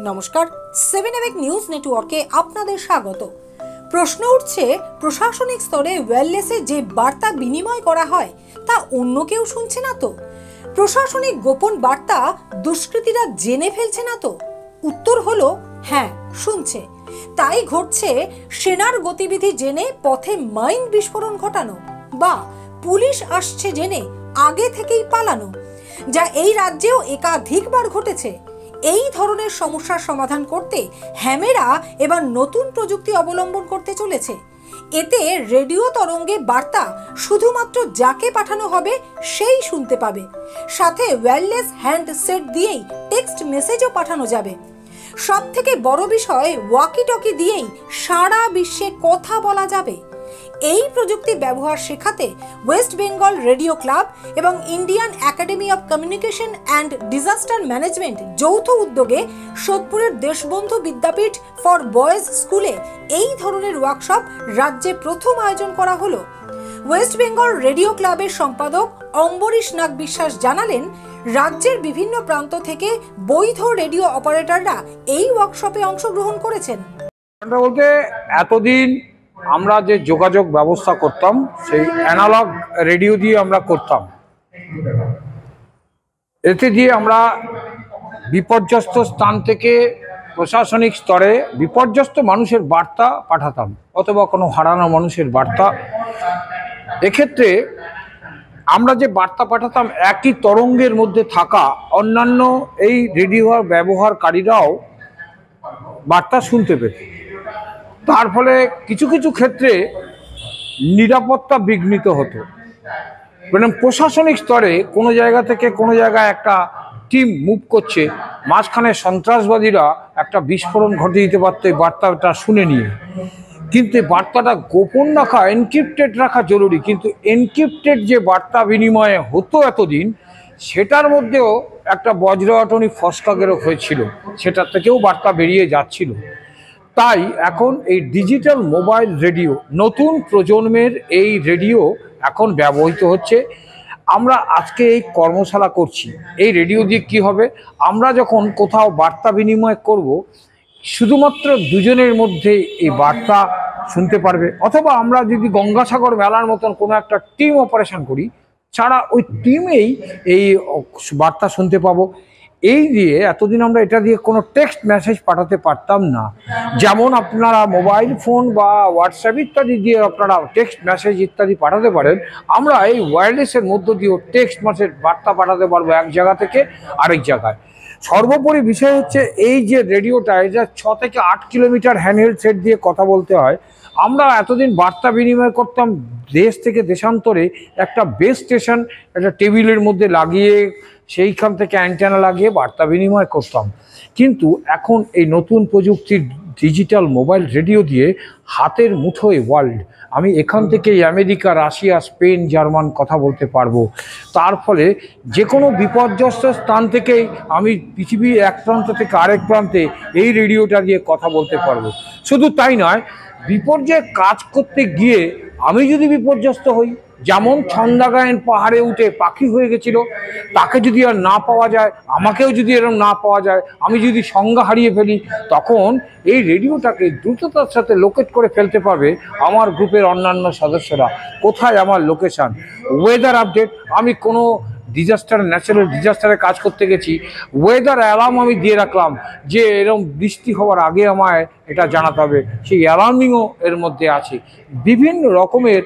নমস্কার, 7 নিউজ নেটওয়ার্কে আপনাদের স্বাগত। প্রশ্ন উঠছে, প্রশাসনিক স্তরে ওয়্যারলেসে যে বার্তা বিনিময় করা হয় তা অন্য কেউ শুনছে না তো? প্রশাসনিক গোপন বার্তা দুষ্কৃতীরা জেনে ফেলছে না তো? উত্তর হলো হ্যাঁ, শুনছে। তাই ঘটছে সেনার গতিবিধি জেনে পথে মাইন বিস্ফোরণ ঘটানো, বা পুলিশ আসছে জেনে আগে থেকেই পালানো, যা এই রাজ্যেও একাধিকবার ঘটেছে। এই ধরনের সমস্যার সমাধান করতে হ্যামেরা এবার নতুন প্রযুক্তি অবলম্বন করতে চলেছে। এতে রেডিও তরঙ্গে বার্তা শুধুমাত্র যাকে পাঠানো হবে সেই শুনতে পাবে, সাথে ওয়্যারলেস হ্যান্ডসেট দিয়েই টেক্সট মেসেজও পাঠানো যাবে। সব থেকে বড় বিষয়, ওয়াকি টকি দিয়েই সারা বিশ্বে কথা বলা যাবে। এই প্রযুক্তি ব্যবহার শেখাতে ওয়েস্ট বেঙ্গল রেডিও ক্লাব এবং Indian academy of communication and disaster management যৌথ উদ্যোগে সোদপুরের দেশবন্ধু বিদ্যাপীঠ ফর বয়েজ স্কুলে এই ধরনের ওয়ার্কশপ রাজ্যে প্রথম আয়োজন করা হলো। ওয়েস্ট বেঙ্গল রেডিও ক্লাবের সম্পাদক অম্বরীশ নাগ বিশ্বাস জানালেন, রাজ্যের বিভিন্ন প্রান্ত থেকে বৈধ রেডিও অপারেটররা এই ওয়ার্কশপে অংশগ্রহণ করেছেন। বলতে এতদিন আমরা যে যোগাযোগ ব্যবস্থা করতাম সেই অ্যানালগ রেডিও দিয়ে আমরা করতাম। এতে দিয়ে আমরা বিপর্যস্ত স্থান থেকে প্রশাসনিক স্তরে বিপর্যস্ত মানুষের বার্তা পাঠাতাম, অথবা কোনো হারানো মানুষের বার্তা। এক্ষেত্রে আমরা যে বার্তা পাঠাতাম, একই তরঙ্গের মধ্যে থাকা অন্যান্য এই রেডিও ব্যবহারকারীরাও বার্তা শুনতে পেত। তার ফলে কিছু কিছু ক্ষেত্রে নিরাপত্তা বিঘ্নিত হতো। মানে প্রশাসনিক স্তরে কোনো জায়গা থেকে কোনো জায়গায় একটা টিম মুভ করছে, মাঝখানে সন্ত্রাসবাদীরা একটা বিস্ফোরণ ঘটিয়ে দিতে পারত এই বার্তাটা শুনে নিয়ে। কিন্তু বার্তাটা গোপন রাখা, এনক্রিপ্টেড রাখা জরুরি। কিন্তু এনক্রিপ্টেড যে বার্তা বিনিময়ে হতো এতদিন, সেটার মধ্যেও একটা বজ্রঅটনি ফসকাগেরও হয়েছিল, সেটার থেকেও বার্তা বেরিয়ে যাচ্ছিল। তাই এখন এই ডিজিটাল মোবাইল রেডিও, নতুন প্রজন্মের এই রেডিও এখন ব্যবহৃত হচ্ছে। আমরা আজকে এই কর্মশালা করছি। এই রেডিও দিয়ে কী হবে, আমরা যখন কোথাও বার্তা বিনিময় করব, শুধুমাত্র দুজনের মধ্যে এই বার্তা শুনতে পারবে। অথবা আমরা যদি গঙ্গাসাগর মেলার মতন কোনো একটা টিম অপারেশন করি, ছাড়া ওই টিমেই এই বার্তা শুনতে পাবো। এই দিয়ে এতদিন আমরা এটা দিয়ে কোনো টেক্সট মেসেজ পাঠাতে পারতাম না। যেমন আপনারা মোবাইল ফোন বা হোয়াটসঅ্যাপ ইত্যাদি দিয়ে আপনারা টেক্সট মেসেজ ইত্যাদি পাঠাতে পারেন, আমরা এই ওয়্যারলেসের মধ্য দিয়েও টেক্সট মেসেজ বার্তা পাঠাতে পারবো এক জায়গা থেকে আরেক জায়গায়। সর্বোপরি বিষয় হচ্ছে, এই যে রেডিওটা, এটা 6 থেকে 8 কিলোমিটার হ্যান্ডহেল্ড সেট দিয়ে কথা বলতে হয়। আমরা এতদিন বার্তা বিনিময় করতাম দেশ থেকে দেশান্তরে, একটা বেস স্টেশন একটা টেবিলের মধ্যে লাগিয়ে সেইখান থেকে অ্যান্টেনা লাগিয়ে বার্তা বিনিময় করতাম। কিন্তু এখন এই নতুন প্রযুক্তির ডিজিটাল মোবাইল রেডিও দিয়ে হাতের মুঠোয় ওয়ার্ল্ড, আমি এখান থেকেই আমেরিকা, রাশিয়া, স্পেন, জার্মান কথা বলতে পারবো। তার ফলে যে কোনো বিপর্যস্ত স্থান থেকেই আমি পৃথিবীর এক প্রান্ত থেকে আরেক প্রান্তে এই রেডিওটা দিয়ে কথা বলতে পারবো। শুধু তাই নয়, বিপর্যয়ে কাজ করতে গিয়ে আমি যদি বিপর্যস্ত হই, যেমন ছন্দাগায়ন পাহাড়ে উঠে পাখি হয়ে গেছিল, তাকে যদি আর না পাওয়া যায়, আমাকেও যদি এরকম না পাওয়া যায়, আমি যদি সংজ্ঞা হারিয়ে ফেলি, তখন এই রেডিওটাকে দ্রুততার সাথে লোকেট করে ফেলতে পারবে আমার গ্রুপের অন্যান্য সদস্যরা, কোথায় আমার লোকেশান। ওয়েদার আপডেট, আমি কোনো ন্যাচারাল ডিজাস্টারে কাজ করতে গেছি, ওয়েদার অ্যালার্ম আমি দিয়ে রাখলাম যে এরকম বৃষ্টি হওয়ার আগে আমায় এটা জানাতে হবে, সেই অ্যালার্মিংও এর মধ্যে আছে। বিভিন্ন রকমের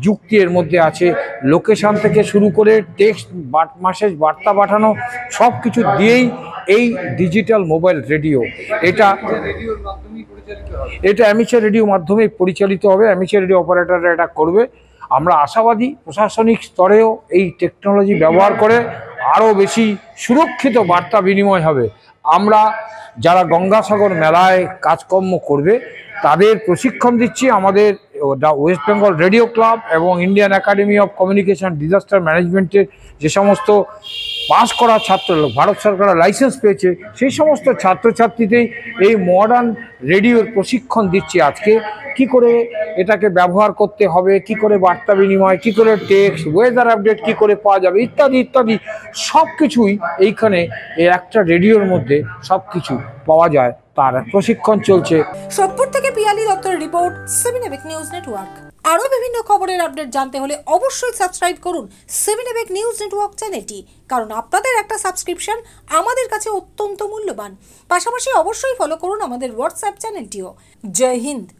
যুক্তি এর মধ্যে আছে, লোকেশান থেকে শুরু করে টেক্সট মেসেজ বার্তা পাঠানো, সব কিছু দিয়েই এই ডিজিটাল মোবাইল রেডিও। এটা অ্যামেচার রেডিও মাধ্যমে পরিচালিত হবে, অ্যামেচার রেডিও অপারেটররা এটা করবে। আমরা আশাবাদী প্রশাসনিক স্তরেও এই টেকনোলজি ব্যবহার করে আরও বেশি সুরক্ষিত বার্তা বিনিময় হবে। আমরা যারা গঙ্গাসাগর মেলায় কাজকর্ম করবে তাদের প্রশিক্ষণ দিচ্ছি। আমাদের ওয়েস্ট বেঙ্গল রেডিও ক্লাব এবং Indian academy of communication disaster ম্যানেজমেন্টের যে সমস্ত পাস করা ছাত্র, ভারত সরকারের লাইসেন্স পেয়েছে, সেই সমস্ত ছাত্রছাত্রীতেই এই মডার্ন রেডিওর প্রশিক্ষণ দিচ্ছি আজকে। কি করে এটাকে ব্যবহার করতে হবে, কি করে বার্তা বিনিময়, কি করে টেক্সট, ওয়েদার আপডেট কি করে পাওয়া যাবে, ইত্যাদি ইত্যাদি সব কিছুই এইখানে এই একটা রেডিওর মধ্যে সব কিছু পাওয়া যায়, তার প্রশিক্ষণ চলছে। সোদপুর থেকে পিয়ালি দত্তরের রিপোর্ট, 7 এবেক নিউজ নেটওয়ার্ক। আরও বিভিন্ন খবরের আপডেট জানতে হলে অবশ্যই সাবস্ক্রাইব করুন 7 এবেক নিউজ নেটওয়ার্ক চ্যানেলটি, কারণ আপনাদের একটা সাবস্ক্রিপশন আমাদের কাছে অত্যন্ত মূল্যবান। পাশাপাশি অবশ্যই ফলো করুন আমাদের হোয়াটসঅ্যাপ চ্যানেলটিও। জয় হিন্দ।